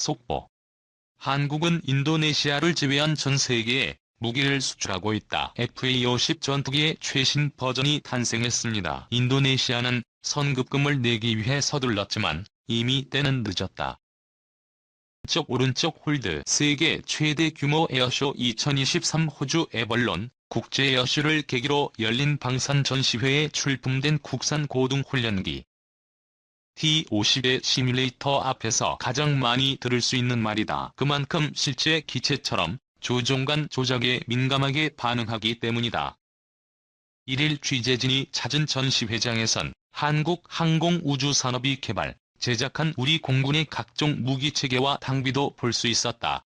속보. 한국은 인도네시아를 제외한 전 세계에 무기를 수출하고 있다. FA-50 전투기의 최신 버전이 탄생했습니다. 인도네시아는 선급금을 내기 위해 서둘렀지만 이미 때는 늦었다. 오른쪽 홀드. 세계 최대 규모 에어쇼 2023 호주 에벌론 국제 에어쇼를 계기로 열린 방산 전시회에 출품된 국산 고등 훈련기 T-50의 시뮬레이터 앞에서 가장 많이 들을 수 있는 말이다. 그만큼 실제 기체처럼 조종간 조작에 민감하게 반응하기 때문이다. 1일 취재진이 찾은 전시회장에선 한국 항공우주산업이 개발, 제작한 우리 공군의 각종 무기체계와 장비도 볼 수 있었다.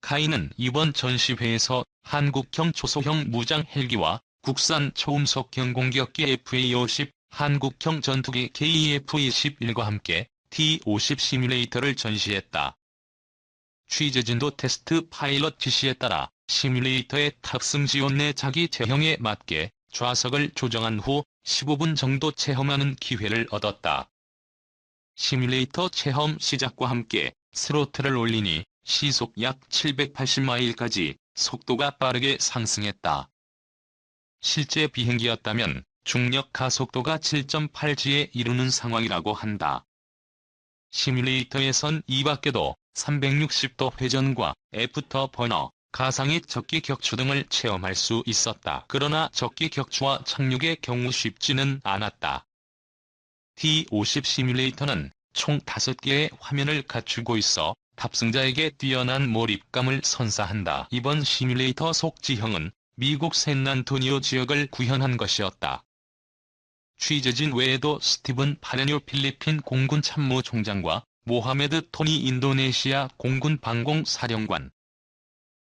카이는 이번 전시회에서 한국형 초소형 무장 헬기와 국산 초음속형 공격기 FA-50, 한국형 전투기 KF-21과 함께 T-50 시뮬레이터를 전시했다. 취재진도 테스트 파일럿 지시에 따라 시뮬레이터의 탑승 지원 내 자기 체형에 맞게 좌석을 조정한 후 15분 정도 체험하는 기회를 얻었다. 시뮬레이터 체험 시작과 함께 스로틀을 올리니 시속 약 780마일까지 속도가 빠르게 상승했다. 실제 비행기였다면 중력 가속도가 7.8G에 이르는 상황이라고 한다. 시뮬레이터에선 이 밖에도 360도 회전과 애프터 버너, 가상의 적기 격추 등을 체험할 수 있었다. 그러나 적기 격추와 착륙의 경우 쉽지는 않았다. T-50 시뮬레이터는 총 5개의 화면을 갖추고 있어 탑승자에게 뛰어난 몰입감을 선사한다. 이번 시뮬레이터 속 지형은 미국 샌안토니오 지역을 구현한 것이었다. 취재진 외에도 스티븐 파레뇨 필리핀 공군 참모총장과 모하메드 토니 인도네시아 공군 방공사령관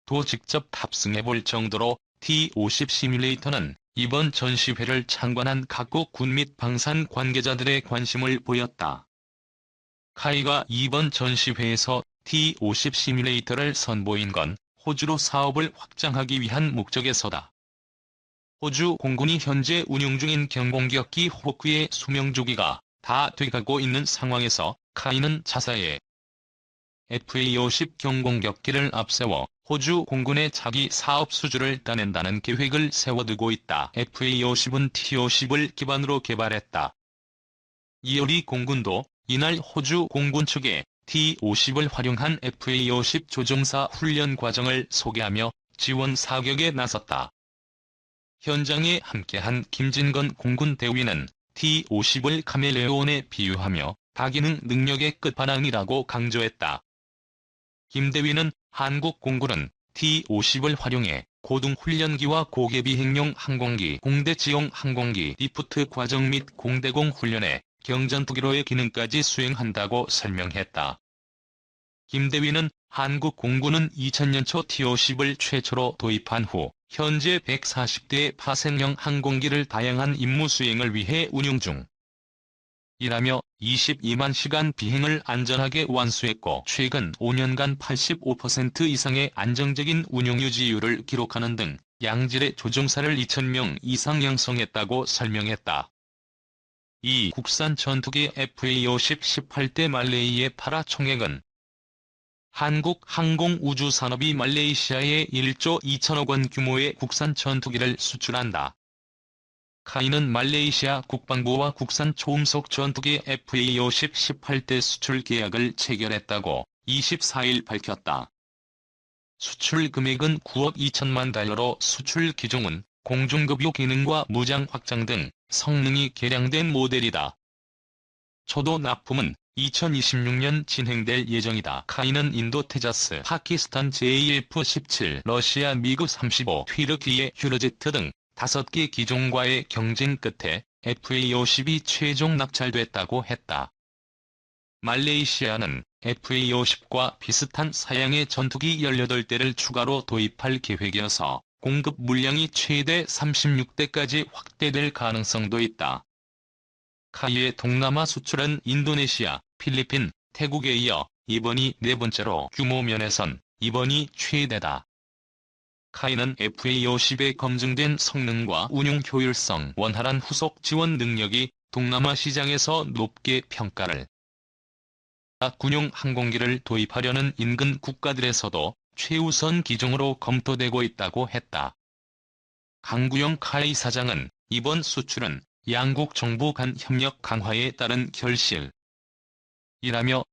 도 직접 탑승해볼 정도로 T-50 시뮬레이터는 이번 전시회를 참관한 각국 군 및 방산 관계자들의 관심을 보였다. 카이가 이번 전시회에서 T-50 시뮬레이터를 선보인 건 호주로 사업을 확장하기 위한 목적에서다. 호주 공군이 현재 운용 중인 경공격기 호크의 수명주기가 다 돼가고 있는 상황에서 카이는 자사의 FA-50 경공격기를 앞세워 호주 공군의 자기 사업 수주를 따낸다는 계획을 세워두고 있다. FA-50은 T-50을 기반으로 개발했다. 이어리 공군도 이날 호주 공군 측에 T-50을 활용한 FA-50 조종사 훈련 과정을 소개하며 지원 사격에 나섰다. 현장에 함께한 김진건 공군 대위는 T-50을 카멜레온에 비유하며 다기능 능력의 끝판왕이라고 강조했다. 김 대위는 한국 공군은 T-50을 활용해 고등훈련기와 고개비행용 항공기, 공대지용 항공기 리프트 과정 및 공대공 훈련에 경전투기로의 기능까지 수행한다고 설명했다. 김 대위는 한국 공군은 2000년 초 T-50을 최초로 도입한 후 현재 140대의 파생형 항공기를 다양한 임무 수행을 위해 운용 중 이라며 22만 시간 비행을 안전하게 완수했고 최근 5년간 85% 이상의 안정적인 운용 유지율을 기록하는 등 양질의 조종사를 2,000명 이상 양성했다고 설명했다. 이 국산 전투기 FA-50 18대 말레이의 팔아 총액은 한국 항공우주산업이 말레이시아에 1조 2천억 원 규모의 국산 전투기를 수출한다. 카이는 말레이시아 국방부와 국산 초음속 전투기 FA-50 18대 수출 계약을 체결했다고 24일 밝혔다. 수출 금액은 9억 2천만 달러로 수출 기종은 공중급유 기능과 무장 확장 등 성능이 개량된 모델이다. 초도 납품은 2026년 진행될 예정이다. 카이는 인도 테자스, 파키스탄 JF-17, 러시아 미그 35, 튀르키예 휴르제트 등 5개 기종과의 경쟁 끝에 FA-50이 최종 낙찰됐다고 했다. 말레이시아는 FA-50과 비슷한 사양의 전투기 18대를 추가로 도입할 계획이어서 공급 물량이 최대 36대까지 확대될 가능성도 있다. 카이의 동남아 수출은 인도네시아, 필리핀, 태국에 이어 이번이 네 번째로 규모 면에선 이번이 최대다. 카이는 FA-50의 검증된 성능과 운용 효율성, 원활한 후속 지원 능력이 동남아 시장에서 높게 평가를 군용 항공기를 도입하려는 인근 국가들에서도 최우선 기종으로 검토되고 있다고 했다. 강구영 카이 사장은 이번 수출은 양국 정부 간 협력 강화에 따른 결실이라며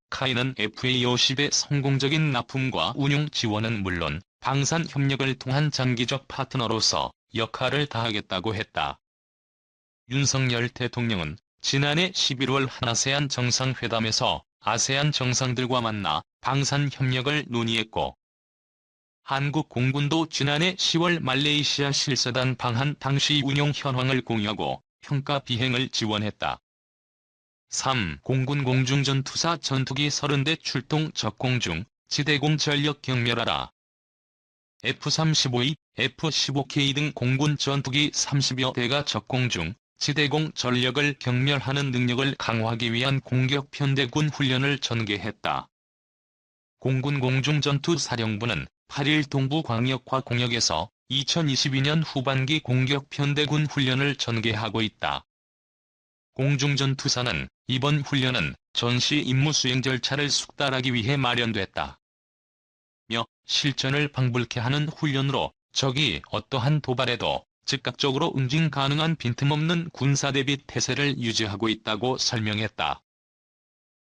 카이는 FA50의 성공적인 납품과 운용 지원은 물론 방산 협력을 통한 장기적 파트너로서 역할을 다하겠다고 했다. 윤석열 대통령은 지난해 11월 한아세안 정상회담에서 아세안 정상들과 만나 방산 협력을 논의했고, 한국 공군도 지난해 10월 말레이시아 실사단 방한 당시 운용 현황을 공유하고 평가 비행을 지원했다. 3. 공군 공중전투사 전투기 30대 출동 적공 중, 지대공 전력 경멸하라. F-35E, F-15K 등 공군 전투기 30여 대가 적공 중, 지대공 전력을 경멸하는 능력을 강화하기 위한 공격 편대군 훈련을 전개했다. 공군 공중전투사령부는 8일 동부광역과 공역에서 2022년 후반기 공격 편대군 훈련을 전개하고 있다. 공중전투사는 이번 훈련은 전시 임무 수행 절차를 숙달하기 위해 마련됐다. 며 실전을 방불케 하는 훈련으로 적이 어떠한 도발에도 즉각적으로 응징 가능한 빈틈없는 군사대비 태세를 유지하고 있다고 설명했다.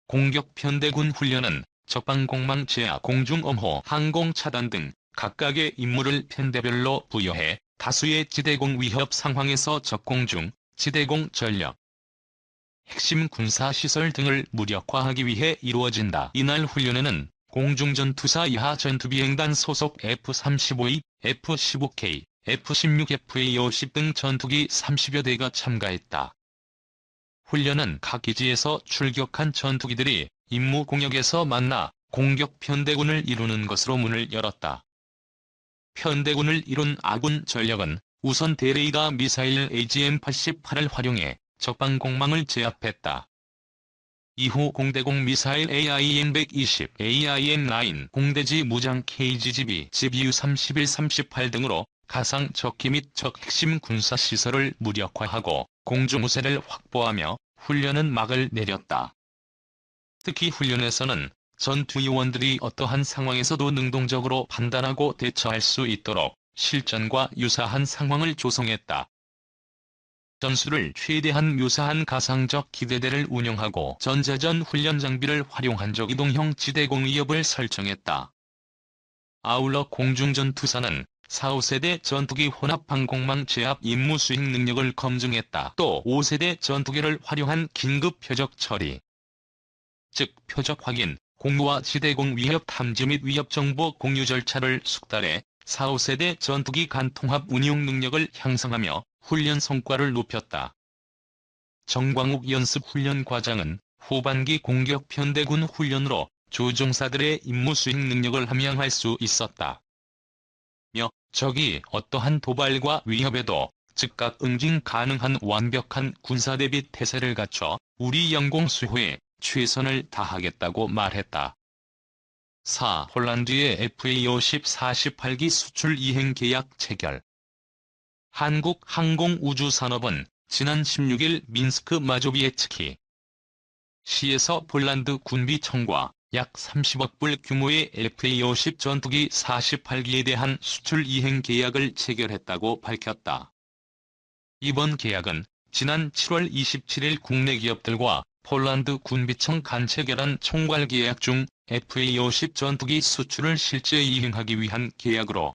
공격 편대군 훈련은 적방공망 제압 공중엄호 항공차단 등 각각의 임무를 편대별로 부여해 다수의 지대공 위협 상황에서 적공 중, 지대공 전력, 핵심 군사시설 등을 무력화하기 위해 이루어진다. 이날 훈련에는 공중전투사 이하 전투비행단 소속 F-35E, F-15K, F-16FA-50 등 전투기 30여 대가 참가했다. 훈련은 각 기지에서 출격한 전투기들이 임무 공역에서 만나 공격 편대군을 이루는 것으로 문을 열었다. 편대군을 이룬 아군 전력은 우선 대레이더 미사일 AGM-88을 활용해 적방공망을 제압했다. 이후 공대공 미사일 AIM-120, AIM-9, 공대지 무장 KGGB, GBU-31-38 등으로 가상 적기 및 적 핵심 군사시설을 무력화하고 공중무쇠를 확보하며 훈련은 막을 내렸다. 특히 훈련에서는 전투요원들이 어떠한 상황에서도 능동적으로 판단하고 대처할 수 있도록 실전과 유사한 상황을 조성했다. 전술을 최대한 묘사한 가상적 기대대를 운영하고 전자전 훈련 장비를 활용한 적 이동형 지대공 위협을 설정했다. 아울러 공중전투사는 4, 5세대 전투기 혼합항공망 제압 임무 수행 능력을 검증했다. 또 5세대 전투기를 활용한 긴급 표적 처리, 즉 표적 확인, 공무와 지대공 위협 탐지 및 위협 정보 공유 절차를 숙달해 4, 5세대 전투기 간 통합 운용 능력을 향상하며 훈련 성과를 높였다. 정광욱 연습훈련 과장은 후반기 공격 편대군 훈련으로 조종사들의 임무 수행 능력을 함양할 수 있었다. 며 적이 어떠한 도발과 위협에도 즉각 응징 가능한 완벽한 군사대비 태세를 갖춰 우리 영공 수호에 최선을 다하겠다고 말했다. 4. 폴란드의 FA-50-48기 수출 이행 계약 체결. 한국 항공우주산업은 지난 16일 미न्스크 마조비에츠키 시에서 폴란드 군비청과 약 30억 불 규모의 FA-50 전투기 48기에 대한 수출 이행 계약을 체결했다고 밝혔다. 이번 계약은 지난 7월 27일 국내 기업들과 폴란드 군비청 간 체결한 총괄 계약 중 FA-50 전투기 수출을 실제 이행하기 위한 계약으로,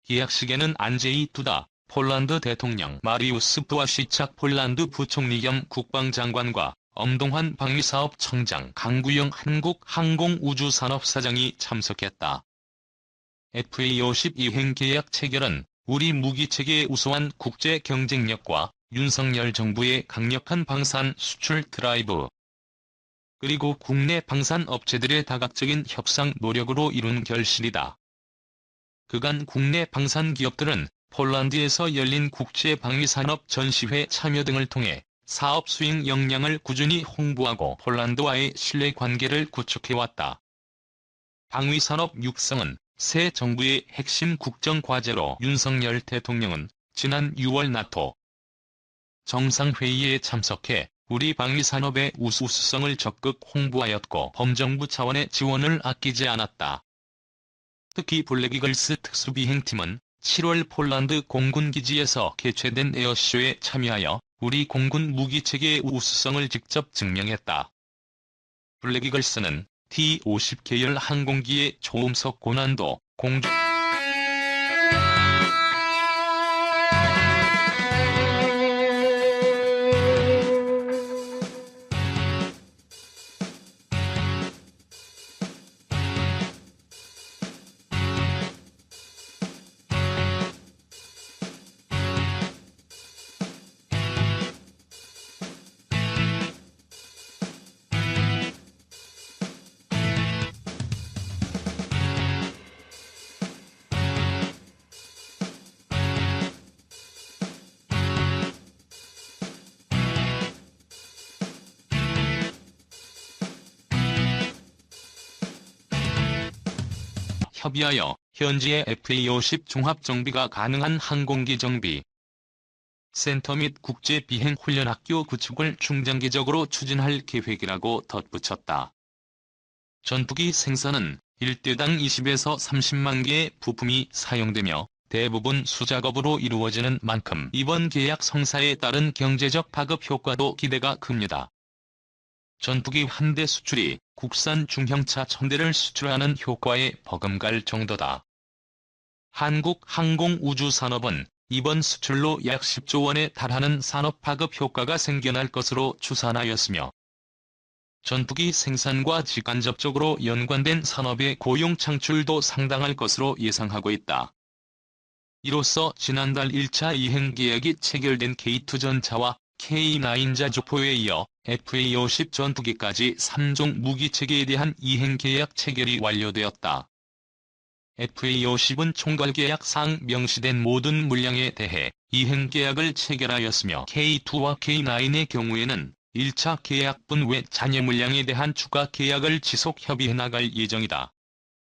계약식에는 안제이 두다 폴란드 대통령 마리우스 부아시착 폴란드 부총리 겸 국방장관과 엄동환 방위사업청장 강구영 한국항공우주산업사장이 참석했다. FA-50 이행 계약 체결은 우리 무기체계의 우수한 국제 경쟁력과 윤석열 정부의 강력한 방산 수출 드라이브, 그리고 국내 방산 업체들의 다각적인 협상 노력으로 이룬 결실이다. 그간 국내 방산 기업들은 폴란드에서 열린 국제방위산업 전시회 참여 등을 통해 사업 수행 역량을 꾸준히 홍보하고 폴란드와의 신뢰관계를 구축해왔다. 방위산업 육성은 새 정부의 핵심 국정과제로 윤석열 대통령은 지난 6월 나토 정상회의에 참석해 우리 방위산업의 우수성을 적극 홍보하였고 범정부 차원의 지원을 아끼지 않았다. 특히 블랙이글스 특수비행팀은 7월 폴란드 공군기지에서 개최된 에어쇼에 참여하여 우리 공군 무기체계의 우수성을 직접 증명했다. 블랙이글스는 T-50 계열 항공기의 초음속 고난도 공중 협의하여 현지의 FA-50 종합정비가 가능한 항공기 정비 센터 및 국제비행훈련학교 구축을 중장기적으로 추진할 계획이라고 덧붙였다. 전투기 생산은 1대당 20에서 30만 개의 부품이 사용되며 대부분 수작업으로 이루어지는 만큼 이번 계약 성사에 따른 경제적 파급 효과도 기대가 큽니다. 전투기 한 대 수출이 국산 중형차 1000대를 수출하는 효과에 버금갈 정도다. 한국 항공우주산업은 이번 수출로 약 10조 원에 달하는 산업 파급 효과가 생겨날 것으로 추산하였으며 전투기 생산과 직간접적으로 연관된 산업의 고용 창출도 상당할 것으로 예상하고 있다. 이로써 지난달 1차 이행 계약이 체결된 K2 전차와 K9 자주포에 이어 FA-50 전투기까지 3종 무기체계에 대한 이행 계약 체결이 완료되었다. FA-50은 총괄계약상 명시된 모든 물량에 대해 이행 계약을 체결하였으며 K2와 K9의 경우에는 1차 계약분 외 잔여 물량에 대한 추가 계약을 지속 협의해 나갈 예정이다.